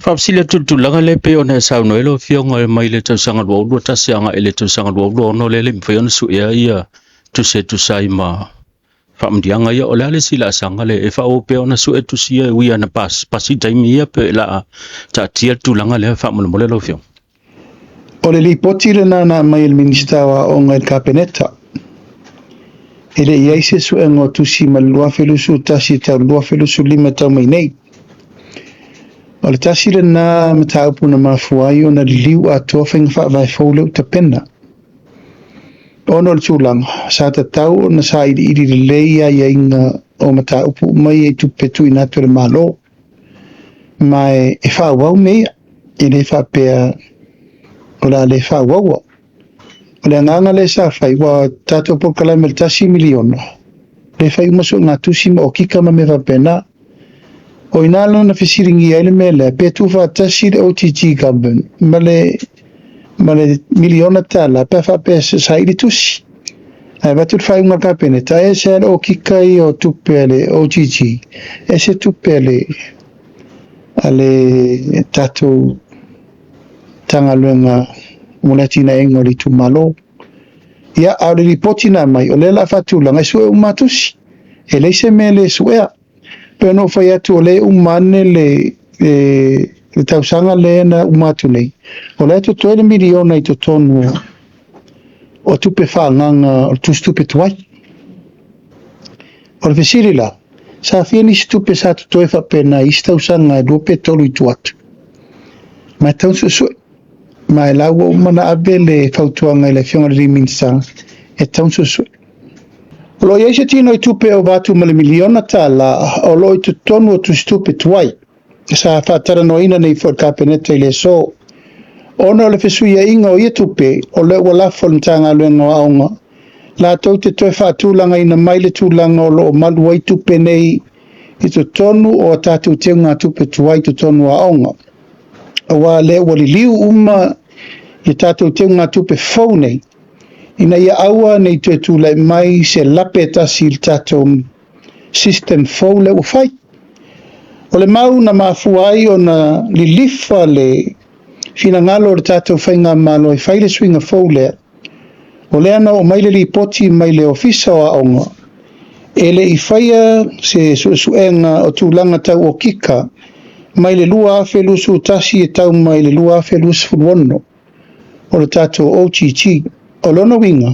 Fapsile tutulanga le pe ona sauno elo fionga mai le tausanga lo tasianga ele tausanga lo no le mfiona su ia tu se tu sai ma famdianga ia ole ale sila sanga le fa o pe ona su tu sia wi ana pasi taimi ia pe la ta tia tulanga le fa mo le lo fio ole li potile na mai il ministawa o ngai kapeneta ele ia se su ngo tu si malua felu su tasi ta lua felu su lima ta mai nei o le tasi le na mataupu na mafuai o na liu a tofeng fa vai fōleu ta pena. Ono le tūlanga, sa ta tau na sa ili le leia ia inga o mataupu mai e tupetu inatu le malo. Mai e wha wau mea, e le wha pea o la le wha waua. O le nganga le sa whai wa tato por kalai me le tasi miliona. Le whai umaso ngā tusima o kikama me wha pena. O inalo na fisiringi aile mele pe tu fa tasir OTG government male miliona tala pe fa pe sa ili tusi ai va tu fa una kapene ta ese o kikai o tu pele OTG ese tu pele ale tatu tangaluenga mulatina engoli tu malo ya au li potina mai o le la fatu la ngai su matusi ele se mele suea peno fai atu o le umane le tausanga le na umatu nei. O le atu 2 miliona i to tonu o tupe whaanganga o tu stupe tuai. O le fesiri la, sa whiani stupe sa tu toe whapena i tausanga e lupe tolu i tu atu. Mai taunsu sui, mai laua umana abe le whautuanga i le fionga le riminsa e taunsu sui. Lo ia se tino i tupe o watu ma le miliona tala o lo i tu tonu o tu stupe tuai. Sa whaatara no ina nei for kapeneta i le so. Ona o le fesuia inga o ia tupe o le walafo le tanga luenga o aonga. La tau te toi whaatulanga ina mai le tūlanga o lo o malu ai tupe nei i tu tonu o tatu teu ngā tupe tuai tu tonu o aonga. Awa le wali liu uma i tatu teu ngā tupe fau nei. Ina ia aua nei tue tūlai mai se lape tasi il tato system fau le ufai. O le mau na mafuai o na lilifa le fina ngalo o tato whainga malo e whaile swinga fau le. O le ana o maile li poti mai le ofisa o aonga. E le i whaia se suenga o tūlanga tau o kika. Mai le lua awhelu su tasi e tau mai le lua awhelu sfuruono. O le tato OTG. O lono winga,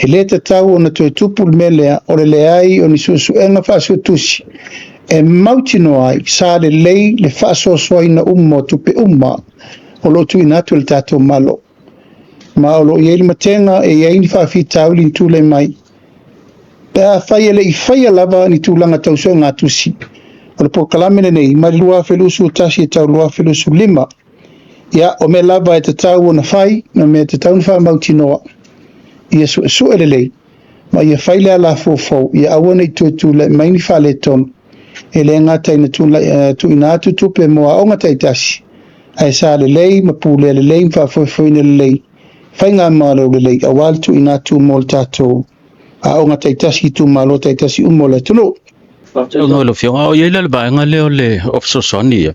e le te tau o na tue tupul melea o le leai o ni suenga whaasua tusi. E mautino ai, sa le lei le whaasua soaina umma o tupe umma o lo tui natu le tato malo. Ma o lo i eili matenga e iaini whaafi tau li tūle mai. Pea whaia le i whaia lava ni tūlanga tau soa ngā tusi. O le pokalamene nei, mai lua whelusu tasi e tau lua whelusu 5. Ia, o me lava e te tau o na whai, na me te tau na wha mautinoa. Ia su ele lei, ma ia whai lea la fōfau, ia awana i tuetu le maini whale ton, e le ngata ina tu ina atu tupe moa o ngata i tasi. Ai sa le lei, ma pūle le lei, mwha fōfauina le lei, whai ngā malo le lei, awal tu ina atu mo le tato, a o ngata i tasi tu malo ta i tasi umo le tunu. Ngo lo fionga o yeila le baenga leo le ofsosoni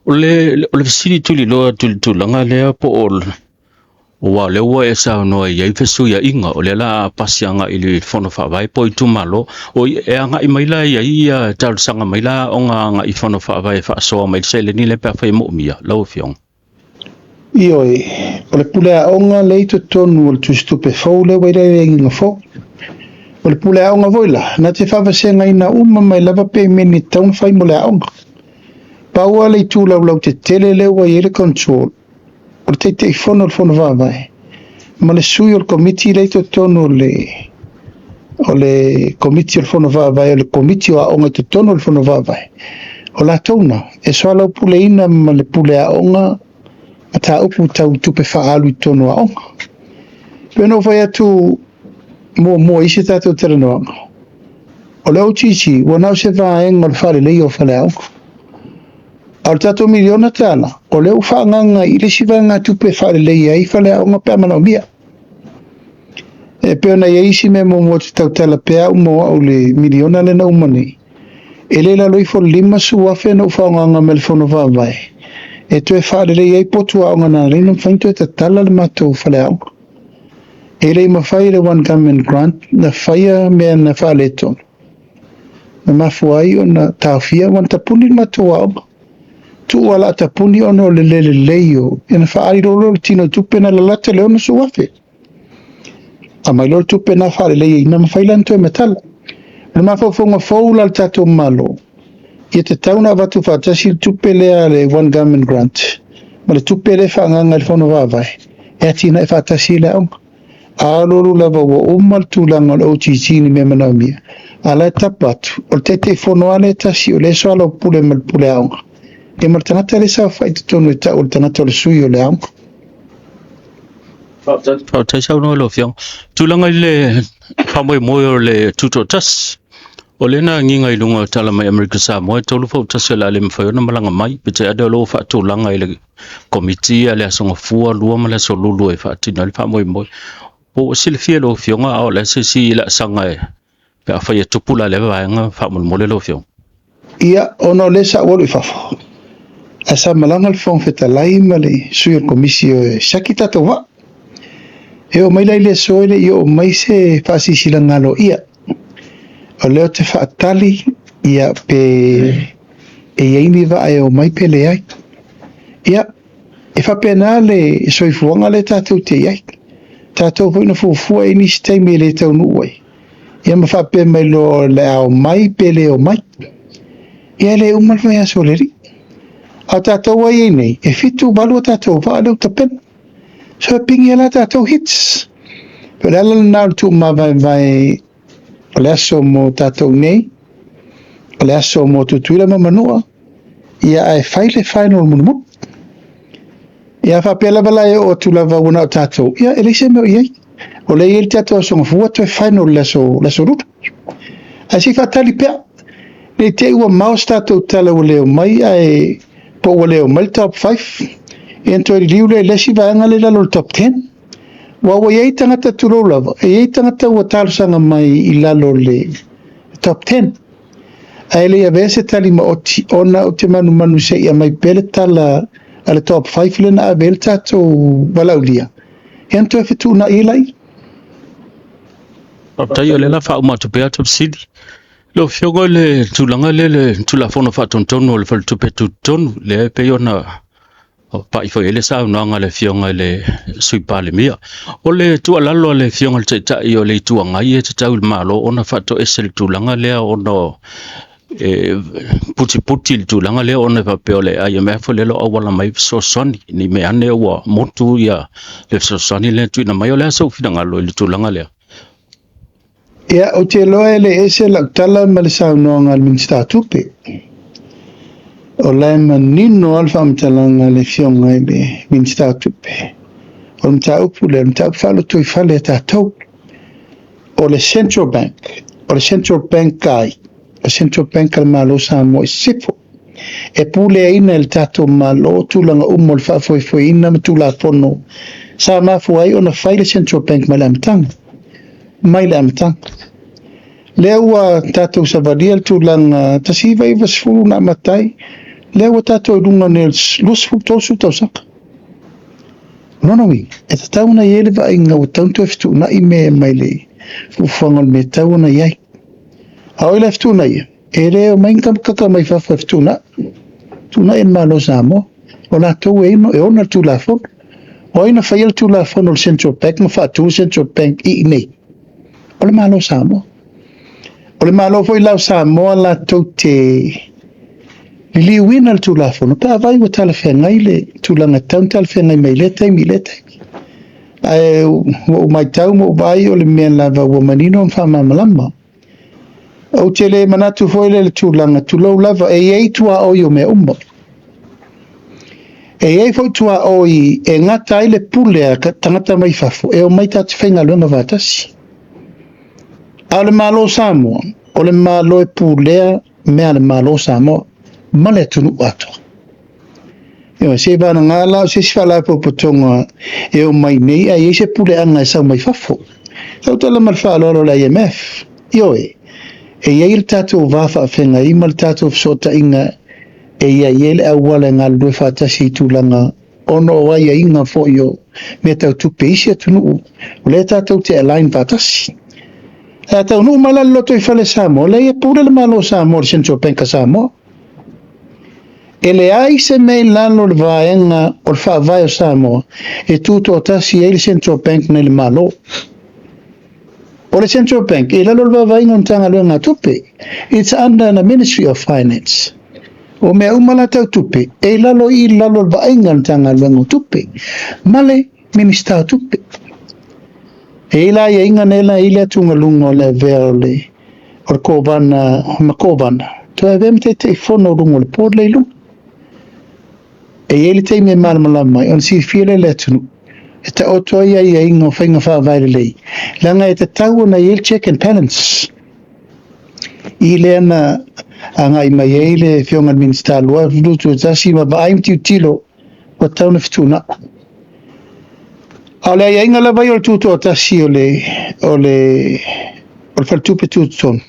o le fisiri tuli loa tulanga lea po wa le wa esa no ia fesu ia inga o le la pasianga ili fono fa vai po tu malo o e anga i maila ia tal sanga maila o nga i fono fa vai fa so mai se le ni le pa fa mo mia lo fiong io o le pula o nga le to tonu o tu stupe fo le wa le inga fo o le pula o nga voila na te fa se nga ina umma mai lava pe meni taun fai mo le o pa wa le tu la te tele le wa ile control o te fono vai ma le sui o committee le to tono o le committee o fono vai o le committee o nga to tono o fono vai o la tona e so la puleina ma le pulea onga ata upu tau tupe faalu tono o peno vai atu mo isi tato tereno o le OTG wana se va en o fale le o fale o al tato miliona tana o le ufanga i le sivanga tupe fale le ai fale o nga pamano mia e pena ia isi me mo tau tala pea mo o le miliona le na umani ele la loi fo lima su afe no ufanga nga mel fono vai e toe whaarere iei potu a onga nā reina whainto e ta tala le mātou whale au. E rei mawhai le one government grant na whaia mea na whaale tonu. Na mafuai o na tāwhia wan tapuni le mātou a onga. Tu wala tapuni ono le leio e na whaari rolo le tino tupe na lalata le ono suwafe. A mai lor tupe na whaare leia ina mawhai lanto e metala. Na mawhaufonga whaula le tātou malo. Ia te tauna watu whaatasi tupe lea le one government grant. Ma le tupe le whaanganga le whono wawai. E atina e whaatasi le aunga. A loro lava wa umal tūlanga o OTG ni mea manaumia. A lai tapatu. O te whono ale tasi o le soala o pule mal pule aunga. E mar tangata le sa whai te tonu e ta o le tangata o le sui o le aunga. Tai sau no lo fiang. Tūlanga i le whamoi moi o le tuto tas. O lena nginga i lunga tala mai Amerika Samoa tolu fau tase la le mwhai ona malanga mai pe te adeo lo wha tūlanga i le komitia le asonga fua lua ma le so lulu e wha tina le whamoi moi. O sile fia lo fionga ao le se si la sanga e pe a whai e tupula le waenga whamoi mole lo fiong. Ia ono le sa wolu i whafo. Asa malanga le whong feta lai ma le sui o komisio e saki tato wa. E o mai lai le soile i o mai se whasi sila ngalo ia. O leo te whaatali ia pe e iaini wa e o mai pele ai. Ia, e whapena le soifuanga le tātou te iai. Tātou poina fufua e nisi teimi le tau nuai. Ia ma whape mai lo le ao mai pele o mai. Ia le umal mai aso le ri. A tātou ai nei, e fitu balu a tātou wa aleu tapena. So e pingi ala tātou hits. Pero ala nāu tu ma vai o le aso mo tātou nei, o le aso mo tutuila ma manua, ia ai whaile whainol munumu. Ia whapela wala e o tulawa una o tātou, ia e leise meo iei. O le iei tātou asonga fua toi whainol leso ruta. A si whatali pia, ne te ua maos tātou tala o leo mai, ai po o leo mai top 5, e toi riu le lesi vaanga le lalo top 10. Wawa iei tangata turo lava, e iei tangata ua talusanga mai i lalo le top 10. Ai le avese tali ma oti, ona o te manu se ia mai pele tala ale top 5 le na avele tato walaulia. E anto e fitu na ilai. Tai o le la wha umatu pea top sidi. Lo fiongo le tūlanga le tūlafono wha tontonu o le whal tupe tūtonu le pe ona pa i foi ele sa unanga le fionga le sui pale mia o le tu alalo le fionga le ta i o le tu anga i te tau malo ona fato esel tu langa le ono puti tu langa le ona pa pe ole ai me fo le lo wala mai so soni ni me ane wa motu ya le so soni le tu na mai ole so finanga lo le tu langa le Ia o te loe le ese la tala ma le sa unanga al minsta tupe. O lai manino alfa mtalanga le fionga le minsta tupe. O mta upu le mta upu falo tui fale tātou. O le Central Bank. O le Central Bank kai. O Central Bank al malo sa mo i sifo. E pule ina el tātou malo tūlanga umol whafoi ina ma tūla pono. Sa mafuai o na whai le Central Bank mai le amtanga. Mai le amtanga. Lewa tātou savadiel tūlanga tasiva i vasfuru na matai. Lewa tātou runga ne lusfu tausu tausaka. Nonowi, e ta tauna iele va inga o tauntu eftu na i me mai le fufangal me tauna iai. A oila eftu na ia, e reo mainga kaka mai fafa eftu na. Tu na en malo samo, o la tau e ino e ona tu la fon. O ina whaiel tu la fon o Central Bank, ma wha tu Central Bank i nei. O le malo samo. O le malo foi lau Samoa la tau te li wina le tulafono. Pa vai wa tala whengai le tulanga taun tala whengai mai le taimi. Ai o mai tau mo vai o le mea lava wa manino on wha mamalama. O te le manatu foi le tulanga tulau lava e ei tua oi o mea umba. E ei foi tua oi e ngata ai le pulea ka tangata mai fafo e o mai tatu whenga luenga vatasi. A le malo Samoa, o le malo e pulea mea le malo Samoa, ma le tunu ato. Eo, se vana ngala, se sifala popotonga e o mai nei, a se pulea anga e sau mai fafo. Sau tala malfa loro la IMF. Io e iei le tatou wafa whenga i ma le tatou fsota inga e ia ele awala ngal do fatasi tulanga ono wa ia inga fo yo me tau tupe isi atunu o le tātou te align fatasi e tau nu mala loto i fale Samoa le ia pura le malo Samoa le Central Bank of Samoa e le ai se mei lalo le vaenga o le whaavai o Samoa e tuto tasi e le Central Bank ne le malo o le Central Bank e lalo le vaenga o tanga luenga tupe it's under the Ministry of Finance o mea umala tau tupe e lalo i lalo le vaenga o tanga luenga tupe male Minister tupe e la ia inga nela i le tunga lunga o le vea o le kovana makovana to e vem te fono lunga le pod le lunga e ele te me malama on si fiele le tunu e ta oto ia inga whainga whaavaire lei langa e te tau na il check and balance i le ana anga i mai e le fionga minister lua vlutu tasi ma ba aim tiu tilo o tau na fituna ale ia inga la vai o tuto tasi o le faltupe tuton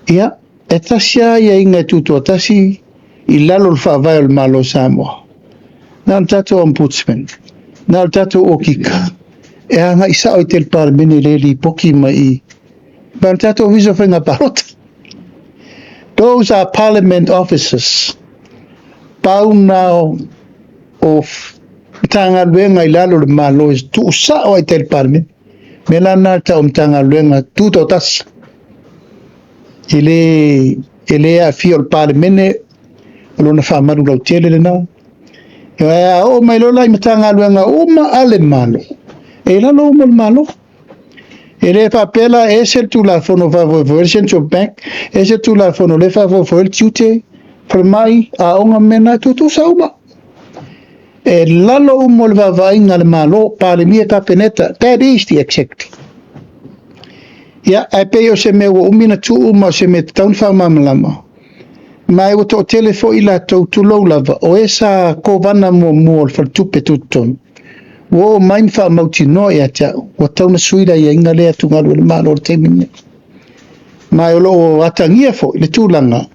ia e tasia ia inga tuto tasi i lalo le whaavai o le malo Samoa na le tato ombudsman na le tato o kika e anga isa o te parmene le li poki mai ba le tato viso whainga parota those are parliament officers pau nao of tanga luenga i lalo le malo is tu sa o te parmene me lana ta tanga luenga tuto tasi ele a fio le parmene lona whaamaru lau tele le nao o mai lola i matanga luenga uma ale malo e lalo uma le malo e le papela e se tu la fono favo el Central Bank e se tu la fono le favo el tute per mai a onga mena tu sa uma e lalo uma le vavainga le malo pale mia kapeneta that is the executive ia e peo se me o umina tu uma se me taun whamamalama mai o to telefo i la tau tulau lava o esa kovana mo le faltupe tuton o mai fa mauti no ia ta o tau na suira ia inga lea tungalu le malo le temine mai o lo atangia fo le tulanga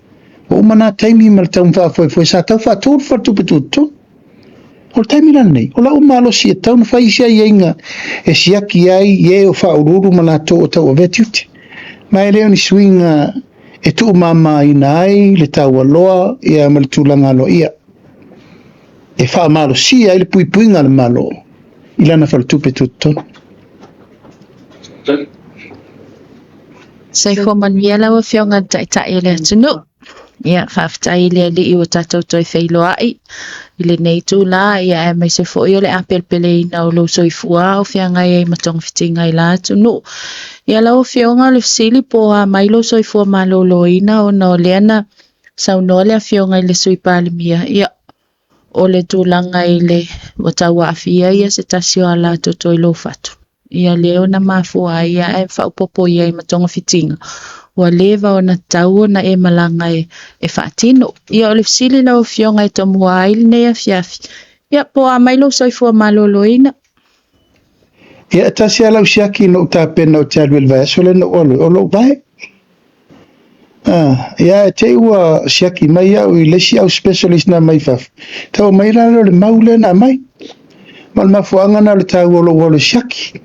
o mana taimi mal tau fa fo sa tau fa tu faltupe tuton o taimina nei o la o malo si tau na fa isia ia inga e siaki ai ye o fa ururu mana to o tau o vetiuti mai leo ni swinga e tu mama inai le tau aloa ia mal tulanga lo ia e fa malo si ai le puipuinga le malo ilana faltupe tutton sai fo man viela o fionga ta ele tunu ia fafta ile le i o tatou toi feiloa i ile nei tu la ia e mai se fo i le apel pele na o lo soifua o fianga e matong fitinga i la tunu ia la o fionga le sili po a mai lo soifua malolo ina o no leana sauno le fionga i le soipa le mia ia o le tulanga i le watawa afia ia se tasio ala toto i lo fatu ia leo na mafua ia e whaupopo ia i matonga fitinga wa leva o na tau na e malanga e whaatino ia o le sili la o fionga i tomua ili nea fiafi ia po a mailo soifua malolo ina ia tasia lau siaki no tapena o te aluel vai so le no olo vai ia te ua siaki mai au i lesi au specialist na mai faf tau mai raro le maule na mai mal mafuanga na le tau olo siaki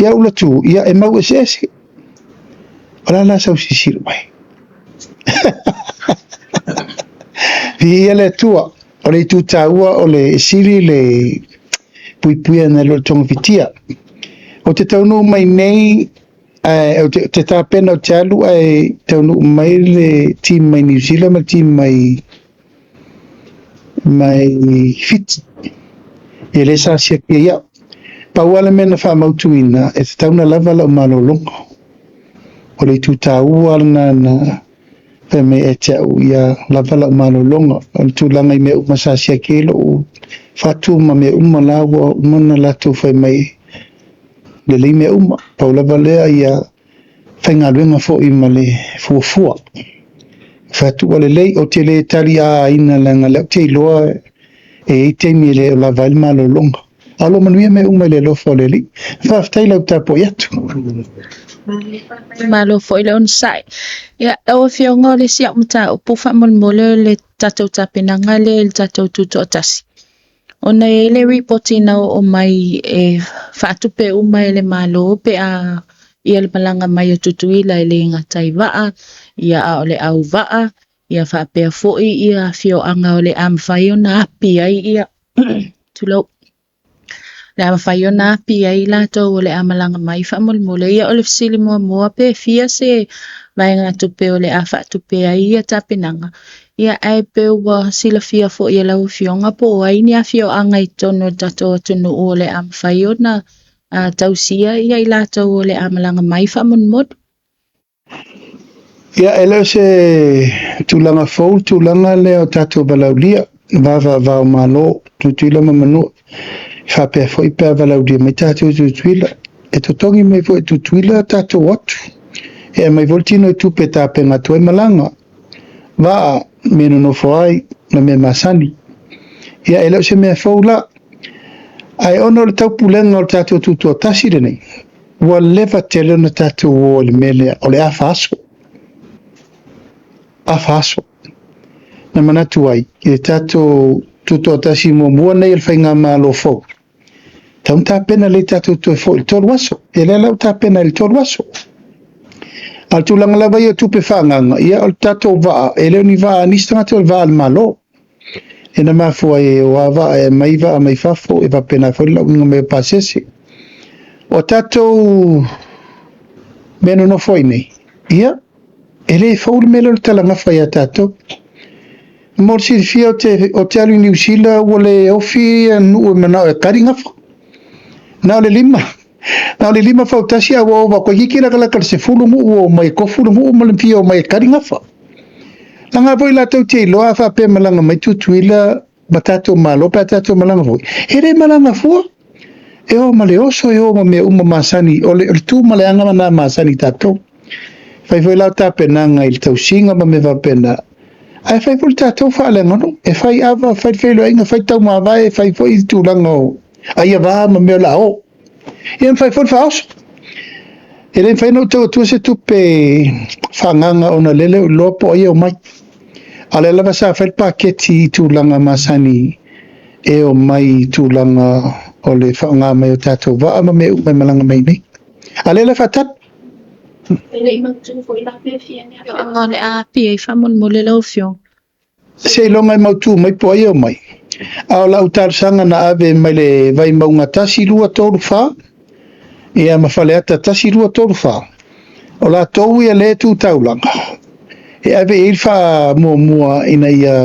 ia ula tu ia e mau ese ora la sau sisiru mai ia le tua o le tu taua o le siri le puipuia na lo tonga fitia o te taunu mai nei o te tapena o te alu ai taunu mai le team mai New Zealand ma team mai fit e le sa sia ia pauala mena fa mautuina e te tauna lava la malolongo o le tu taua na me e te au ia lava la malolongo o le tulanga i me umasa sia kelo o fatu ma me umalawa umana latu fai mai le le me uma paula valea ia whainga luenga fo i male fuafua fatu wale lei o te le tali a ina langa leo te iloa e te mi le la vai malolongo alo manuia me uma le lo fo le li fa ftai lau tapo iatu Malo fo ile on sai. Ia o fionga le sia mata o pufa mole le tatou tapinanga le tatou tuto tasi. Ona ele reporti na o mai e whaatupe umai le malo pe a ia le malanga mai o tutuila ele ngatai waa, ia a ole au waa, ia whaapea foi ia fio anga ole amwhai o na api ai ia tulo. Le amwhai o na api ai la tau ole amalanga mai whamulmule ia ole fisili mua pe fia se mai ngā tupe ole a whaatupe ai ia tapinanga. Ia ai pe ua sila fia fo ia lau fionga po ai ni a fio anga i tono tato tunu ole am whaiona tausia ia i la tau ole amalanga mai whamunmod. Ia ele se tulanga fou tulanga leo tato balaulia vava vau malo tutuila mamanu whapea fo i pea balaulia mai tato tutuila e totongi mai fo i tutuila tato watu e mai voltino i tupe tape ngatoe malanga va meno no foai na me masani ia ele se me foula ai ono le tau pulenga o tato tutu tasi de nei wa leva tele na tato o le mele o le afaso na manatu ai e tato tutu tasi mo mua nei el fainga malo fo tau ta pena le tato tu fo il torwaso ele la ta pena il torwaso al tulang la vai tu pe fanga ia al tato va ele ni va ni stato va al malo e na ma fu e wa va e mai va mai fa fo e va pena fo la un me pasesi o tato meno no foi nei ia ele fo il melo talanga fa ia tato morsi fio te hotel New Zealand wole ofi nu mana e karinga na le lima fa tasi a wa ko hikira kala kal se fulu mu o mai ko fulu mu mo limpio mai karinga fa langa voi la tau te loa fa pe malanga mai tutuila batato malo patato malanga voi ere malanga fu e o male oso e o me masani o le tu malanga na masani tato fai voi la ta penanga il tau singa ma me va pena ai fai vol tato fa le no e fai ava fai felo inga fai tau ma vai fai foi tu lango ai va ma me la o e fai for faus ele fai no tu se tu pe fanganga ona lele lopo ai o mai ale la sa fai paketi tu langa masani e o mai tu langa o le fanga mai o tato va ma me malanga mai ni ale la fatat Ele ima tu fo ila pe fia ni anga le a pe whamulmule lau fio. se longa mau tu mai po ai o mai a la utar sanga na ave mai le vai maunga tasi lua toru fa ia mafaleata tasi lua toru fa o la tou ia le tu taulanga e ave ilfa mua ina ia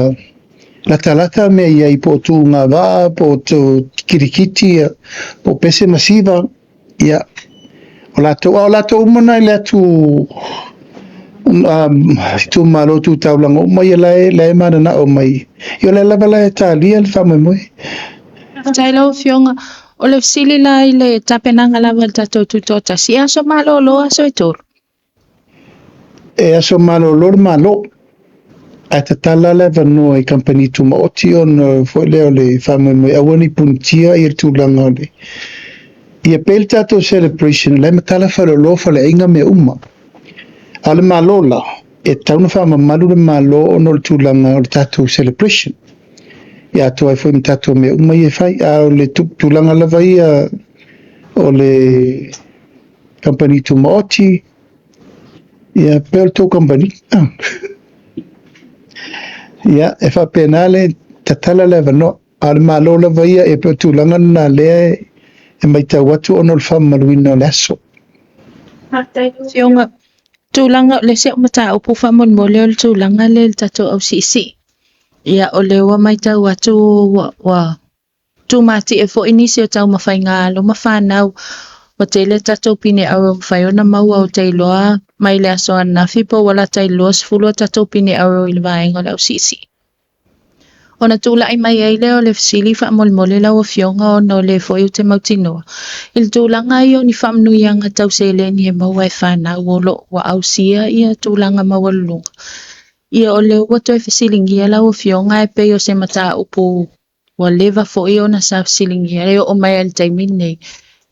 la talata me ia i po tu ngā wā po tu kirikiti po pese masiva ia o la tou mana i le tu tu malo tu taulanga o mai lai mana na o mai yo le lava lai talia le fama moi Tai lau fionga o le sili lai le tapenanga lava tatou tutota si aso malo lo aso e tolu. e aso malo lor malo a te tala leva no i company tu ma oti on foi leo le fama moi awani puntia i tu langa le ia pel tatou celebration le matala falo lo fale inga me uma ale malola e tauna fama malu le malo ono le tulanga o le tatou celebration ia to ai foi mtato me uma ia fai a o le tulanga lava ia o le company tu maoti ia pel to company ia e fa penale tatala leva no al malo lava ia e pel tulanga na le e mai tau atu ono le fama luina le aso Fionga tulanga le se mata o pufa mon mole le tulanga le tatou au sisi. Ia o le wa mai tau atu wa tu mati e fo inisi o tau mawhainga lo mawhanau o te le tatou pine au whaiona maua o te loa mai le aso ana fipo wala tai loa sifulu o tatou pine au i le vaenga le au sisi. Ona tula ai mai ai leo le fisili wha molmole lau o fionga o no le fo iu te mautinoa. Il tulanga i o ni whamnuianga tau se le ni e maua e whanau o lo wa au sia ia tulanga maua lunga. Ia o leo wato e fisilingia lau o fionga e pei o se mata upu wa leva fo i o na sa fisilingia e o mai al taimine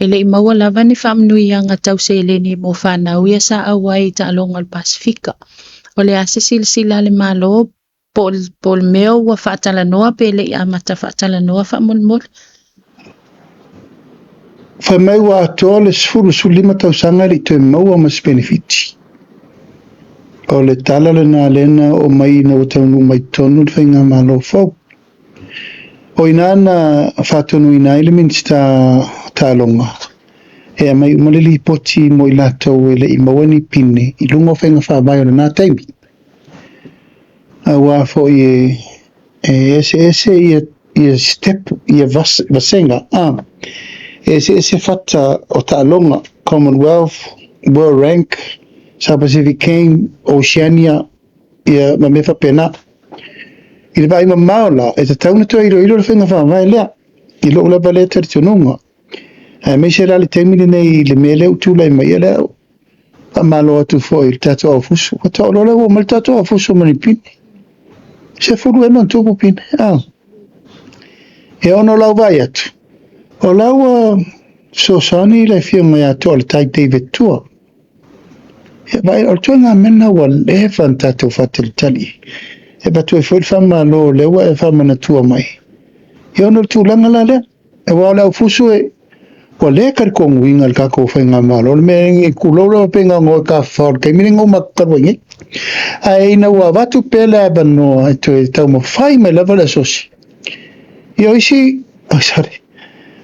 Ele i maua lava ni whaamnuianga tau se ele ni mo whanau ia sa awai ta alonga al Pasifika. O le ase sila le malo pol meo wa whaatala noa pe le i amata whaatala noa whaamulmul. Whamai wa atoa le sifuru sulima tau sanga li toi maua mas benefiti. O le tala le nā lena o mai na o taunu mai tonu le whainga malo fau. O inana whatonu ina elements ta alonga. E mai umalili poti mo i latou ele i mawani pine i lungo whainga whaamai o nā taimi. A wafo i ese i step i vasenga. Ese fata o ta alonga Commonwealth, World Rank, South Pacific Game, Oceania, ia mamefa pena. I le vai mamaola, e te tauna tua iro le whenga whaamai lea, i lo ula vale tari tionunga. Mei se rali teimini nei le mele utula i mai lea, a malo atu fo i tato au fusu. Wata olo leo mal tato au fusu mani pini. Se furu e man tupu pini. E ono lau vai atu. O lau sosani le fia mai atu o le tai David Tua. E vai o tua ngā mena wa levan tato fatili tali. E batu e fwoi whama lo lewa e whama na tua mai. E ono tu langa la lea. E wao lau fusu e wa le karikongu inga le kako whainga malo. Le mea e kulora penga ngoi ka whaor kei mire ngau makarwangi. A ina wa watu pele abano e to e tau ma whai mai lava le sosi. I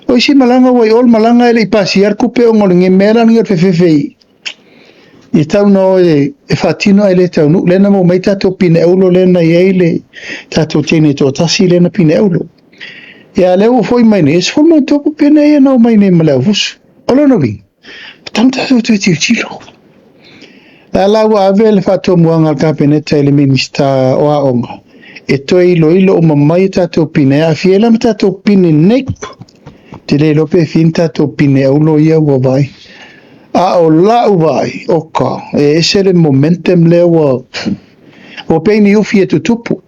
oisi malanga wai ol malanga ele i pasi arku pe o ngol nge mera nge fefefei. I tau no e whatino ele tau nuk lena mo mai tato pine eulo lena i eile tato tene to tasi lena pine eulo. Ia leo foi mai ne, es foi mai topo pene e nao mai ne maleu fusu. Olo no ring. Tam tato tu tiu chilo. La lawa ave le whato muanga ka peneta ele minista o a onga. E toi ilo o mamai tato pine a fiela ma tato pine nek. Te le lope fin tato pine eulo ia ua vai. A o lau vai, oka. E ese le momentum leo o peini ufi e tutupu.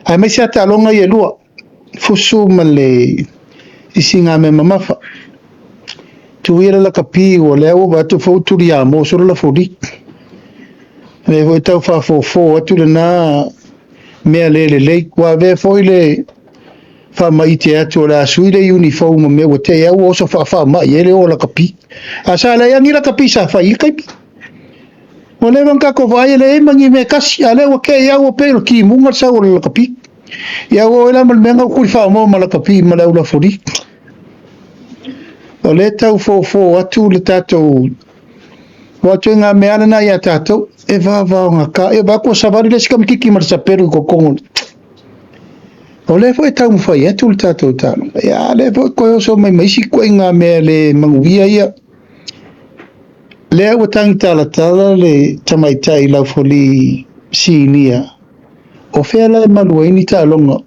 Ai mai se ata alonga i lua. Fusu ma le isinga me mamafa. Tuira la kapi o leo watu fauturi a mo soro la furi. Le voi tau fa fo atu le na mea le kua ve foi le fa mai te atu la sui le uniform me o te au o so fa mai ele o la kapi. Asa la yangi la kapi sa fa i kapi. O le vanka ko vai le mangi me kasi ale o ke ya o pero ki munga sa o la kapi. Ya o la mal menga ku fa mo la kapi ma la furi. O le tau fo atu le tato watu nga meana na ya tato e va nga ka e va ko savari le skam kiki mar sa peru ko kongo. O le fo e tau mo fai atu le tato tano. Ya le fo ko so mai si ko nga me le manguia ia. Le o tang tala le tamaitai la foli sinia. O fea la malua ini ta longa.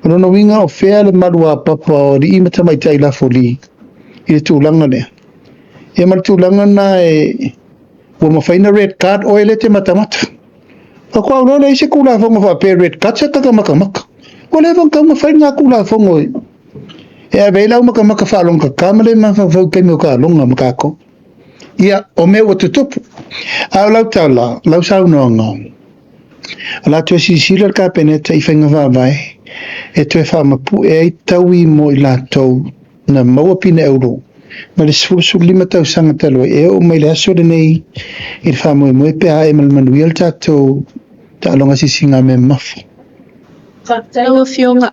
Ono no winga o fea le malua papa o di ima tamaitai la foli. I tu langa le. E mal tu langa na e o ma faina red card o ele te matamata. O kwa lo le se kula fongo fa pe red card sa ka makamaka. O le von ka ma faina kula fongo. E a vela ma ka fa longa kamale ma fa ke mo ka longa makako. Ia o me o tutupu. A lau tala, lau sau noanga. La tu si sila ka peneta I whenga whawai. E tu e whamapu e ai taui mo I latou na maua pina euro. Ma le sfursu lima tau sanga talo e o mai le aso de nei I le whamoe moe pe a e malmanuia le tatou ta alonga si singa me mafu. Lau fionga.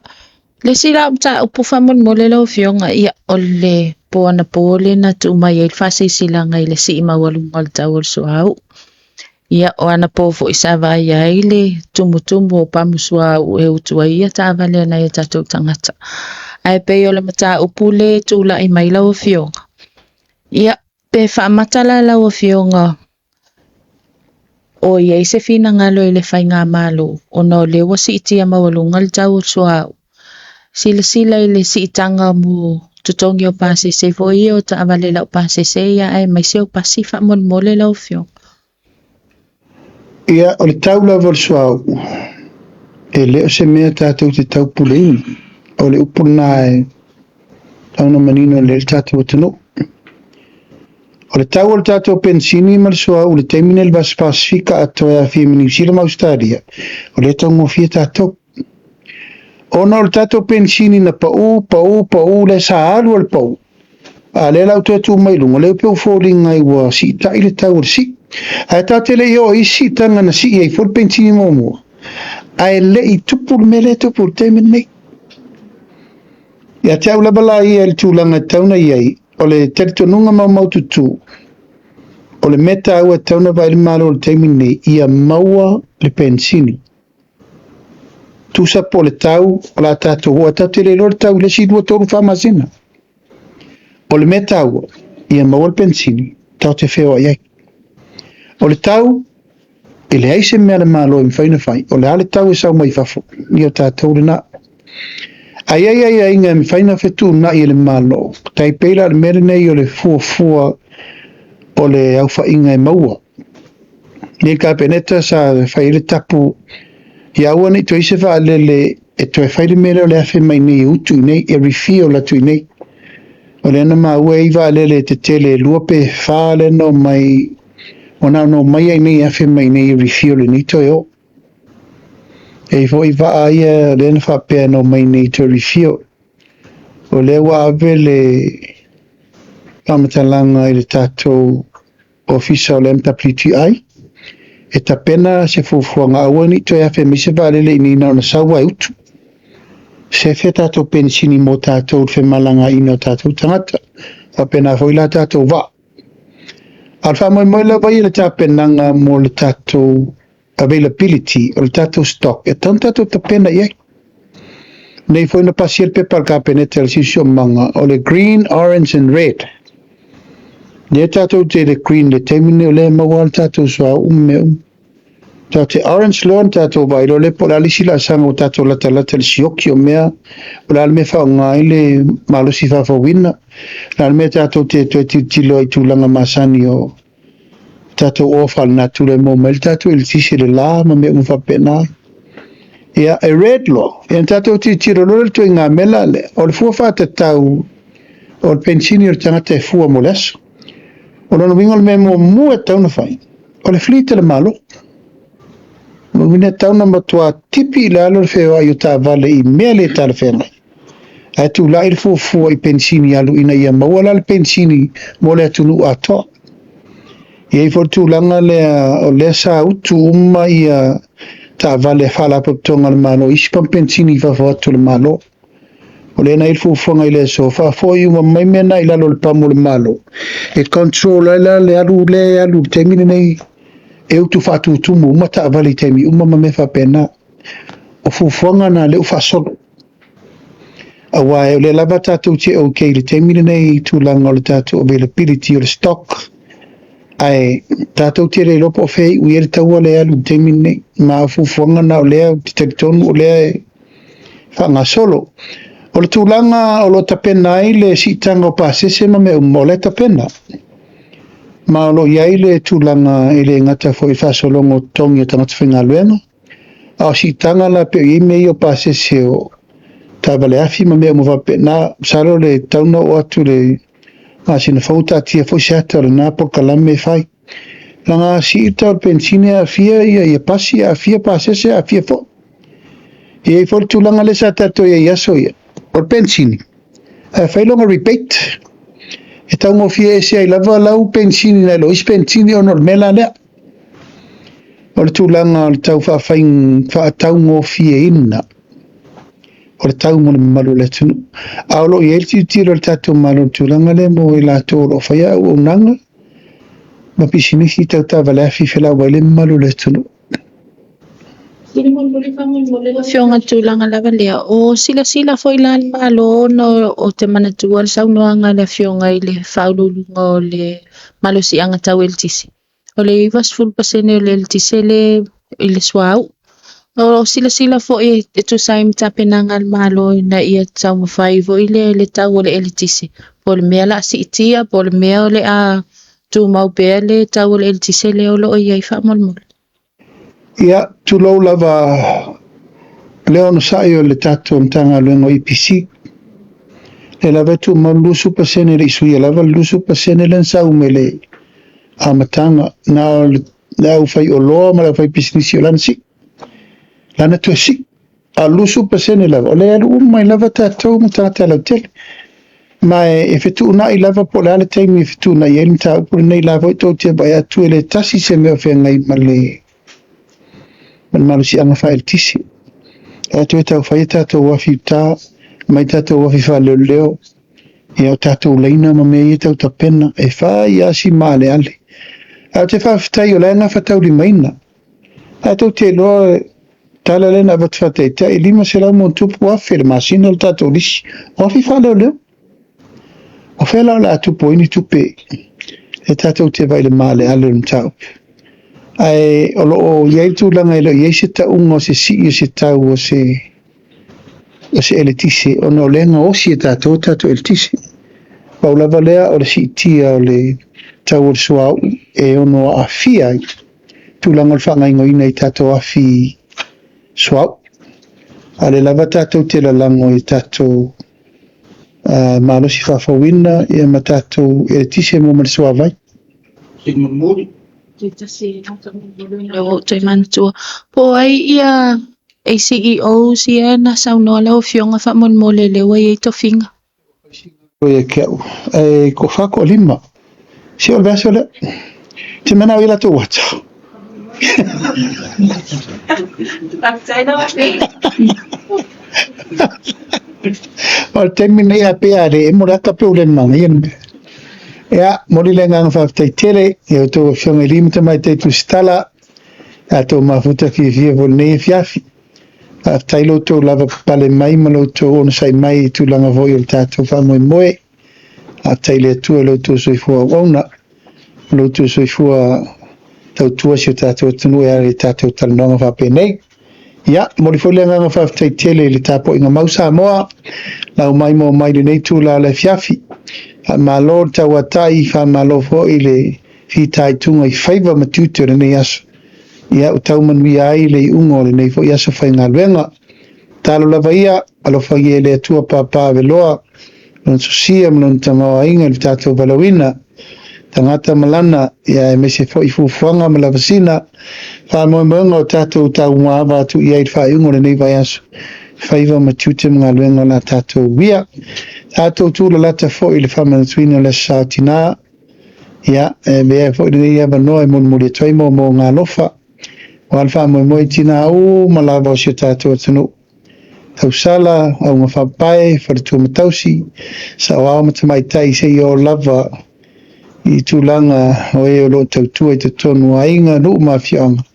Le sila ta upufamon mo le lau fionga ia ole po ana pole na tu mai el fase sila ngai le si mawalungal tawol so au. Ia o ana po fo isava ia ile tumutumu o pamusua e utua ia ta vale na ia tatou tangata. Ai pe o le mata upule tula I mai lau fionga. Ia pe whamatala lau fionga. O ia se fina ngalo I le whainga malo o no le wasi itia mawalungal tawol so au. Sila I le si itanga mu tutongi o pase se foi o ta avale lau pase se ia ai mai se o pasi whamon mole lau fionga. Ia o le tau la volsuau e leo se mea tātou te tau puleini o le upuna e tauna manino le tātou atano le tau o le tātou pensini ma le soa o le taimine le West Pasifika atoe a fia New Zealand Australia. O le tau ngofia tātou. Ona o le tātou pensini na pau le sa alu o le pau. A le lau tu mai lunga le peu fōringa i wa si ta i le tau o le si. A ta te le o isi tanga na si e fōr pensini momo. A e le i tupu le mele tupu le taimine nei. Ia te au labala i el tūlanga tauna iai, o le teritonunga mau tutu, o le meta au a tauna vai le malo le taimine ia maua le pensini. Tusa po le tau, o la tātou hoa tau te leilo le tau, le si dua toru whamasina. O le meta au, ia maua le pensini, tau te wheo iai. O le tau, e le aise mea le malo i mwhaina whai, o le ale tau e sau mai whafo, i o tātou le na. Ai inga mi faina fetu na i le malo. Tai peila le mere nei o le fua o le au fa inga e maua. Ni ka peneta sa fai le tapu. Ia ua ni toi se fa lele e toi fai le mere o le afe mai nei utu nei e rifio la tui nei. O le ana ma ua i va lele te tele lua pe fa le no mai ona no mai ai nei afe mai nei rifio le ni toi o. E fo i va aia le na fa pe no mai nei to rifio. O le wa ave le pamatalanga i le tātou ofisa o le mtapliti ai. E ta pena se fufuanga aua ni to e afe mise valele i nina ona sawa utu. Se fe tātou pensini mo tātou fe malanga ino tātou tangata. A pena foi la tātou va. Alfa moi la vai le tā penanga mo le tātou availability o le tātou stock. E tan tātou ta pena iai. Nei foi na pasi el pepa ka peneta le sisio manga o le green, orange and red. Nei tātou te le green le temine o le maua le tātou soa ume. Tā te orange loan tātou vai lo le pola lisi la sanga o tātou lata le sioki o mea. O la me whao ngai le malosi whawawina. La me tātou te tilo ai tūlanga masani o tātou ofal na tūle mō mai tātou il tisi le la ma me umwhapena. Ia e red law. Ia tātou ti tiro lore tu ngā mela le. O le fua whata tau o le pensini o le tangata e fua mo leso. O le wingo le me mo mua tau na whai. O le flita le malo. O le wina tau na matua tipi le alo le wheo ai o tā vale i mea le tā le whenai. A tu la il fua i pensini alu ina ia maua la le pensini mo le atunu atoa. Ia i fortu langa le o le sa utu uma ia ta vale fala poptonga le malo ispam pensini fa fotu le malo. O le na il fufonga i le so fa foi uma mai mena i lalo le pamo le malo. E control le alu temine nei e utu fatu tumu uma ta vale temi uma me fa pena. O fufonga na le ufa solo. Awa e le lava tatu te okay le temine nei tu langa o le tatu availability o le stock. Ai tātou tere lopo fei ui taua lea lu temine ma fufuanga na o lea titalitonu o lea whanga solo. O le tūlanga o lo tapena ai le sitanga o pāsese ma me o le tapena. Ma o lo iai le tūlanga i le ngata fo i whasolongo tongi o tangata whinga luenga. A o sitanga la pe i mei o pāsese o tāwale afi ma me o mwapena salo le tauna o atu le sina fauta tia foi sata le na por kalame fai langa si ta pensine a fia ia pasi a fia pasese a fia fo e for tu langa le sata to ia so ia por pensine a fai longa repeat e ta mo fia ese ai lava lau pensine na lo is pensine o normela le o tu langa tau fa fa tau mo fia inna o le tau mo le malu le tunu. Aolo i elti tiro le tatu malu tūlanga le mo i la tōro whaia o nanga. Ma pisinisi tau tawa le afi whila wai le malu le tunu. Fionga tūlanga lava lea o sila foi la malo no o te mana tua le saunoanga le fionga i le whaululunga o le malo si anga tau el tisi. O le ivas full pasene o le el tisi le i le swau. O sila fo e tu saim tapenanga al malo na ia tau mawhai vo i le tau o le elitisi. Po le mea la si itia, po le mea o le a tu mau bea le tau o le elitisi le o lo i ai whamolmol. Ia, tu lau lava leo no sai o le tatu mtanga luengo IPC. Le lava tu mau lusu pasene le isu ia lava lusu pasene le nsau me le amatanga na o fai o loa ma la fai pisnisi o lana si lana tua si alusu pasene lava o le alu mai lava tatou ma tata lau tele ma e fetu na I lava po le ale taimi e fetu na i elmi ta upuri nei lava i tau tia bai atu ele tasi se mea whea ngai ma le malu si anga whae tisi atu e tau whai tatou wafi uta mai tatou wafi wha leo leo e au tatou leina ma mea i tau ta pena e whai asi maa le ale a te whawhitai o lenga whatau li maina. A tau te loa tala lena wat whatai ta I lima se lau mon tupu wafi le masina le tatou lisi. Wafi whaleo leo. O whelau la tupu ini tupe e tatou te vai le male ale le mtau. Ai o loo iei tūlanga ilo iei se ta unga o se si o se tau o se eletise o no lenga o si e tatou eletise. Paulava lea o le si tia o le tau o le suau e ono a fia tūlanga o le whangaingo ina I tatou a fi suau. A le lava tatou te lalango I tatou malosi whawhawina e ma tatou eletise mo ma le suau vai. Leo te mantua. Po ai ia e CEO si e na saunoa leo fionga wha mon mole leo e to finga. Oe keu. E ko whako lima. Si o beso le. Te mana o ila tu wata. O te mina ia peare e muraka pe ulen mana ian. Ia, mori le ngang whaftai tere, e o tō whionga limita mai te tu stala, a tō mafuta ki fia vo ne fiafi. Whaftai lo tō lava pale mai, ma lo tō ono sai mai tu langa voi o tātou whamoe moe. Whaftai le atua lo tō soifua wauna, lo tō soifua tau tua si o tātou tunu e are tātou talanonga whape nei. Ia, mori fo le ngang whaftai tere le tāpo inga mausa moa, lau mai mo mai le nei tū la le fiafi. Malo tawatai fa malo fo ile fi tai tunga I faiva matutu nei aso ia o tau man mi ai le ungo le nei fo ia so fai ngalwenga talo lava ia alo fai le tua papa veloa non so sia non tamawa inga le tato valawina tangata malana ia me se fo I fufuanga ma lavasina fa mo monga o tato tau ngava tu ia I fai ungo le nei vai aso faiva matutu ngalwenga la tato wia Tato tūla lata fo I le whamana tuina le sātina. Ia, mea fo I le ia wanoa mon mori toi mo ngā lofa. O alwha mo moi tina au malawa o si tato atanu. Tau sala, au ngā whapai, wharitua matausi. Sa o au matamai tai se I o lava I tūlanga o e o lo tau tua I te tonu a inga nuu mawhianga.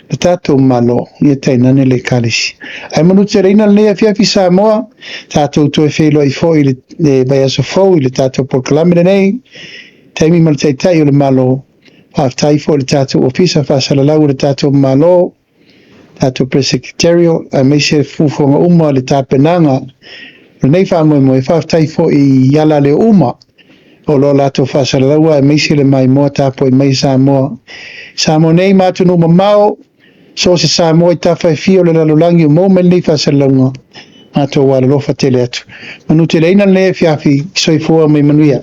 Le tātou malo, ia tainane le kalisi. Ai manu te reina lea fiafi Samoa, tātou toe whelo I fo I le vai aso fau I le tātou porkalamere nei, taimi mal tai o le malo, haftai fo le tātou ofisa whasalalau le tātou malo, tātou presecretario, a meise fufonga uma le tāpenanga, le nei whamoe moe, haftai fo I yala le uma, o lo lato whasalalau a meise le mai moa tāpo I mai Samoa. Samoa nei mātunu mamao, so se Samoa I tawhai fio le lalulangi o mō meni whasalunga a tō wala lofa tele atu. Manu te reina le fiafi soifua mai manuia.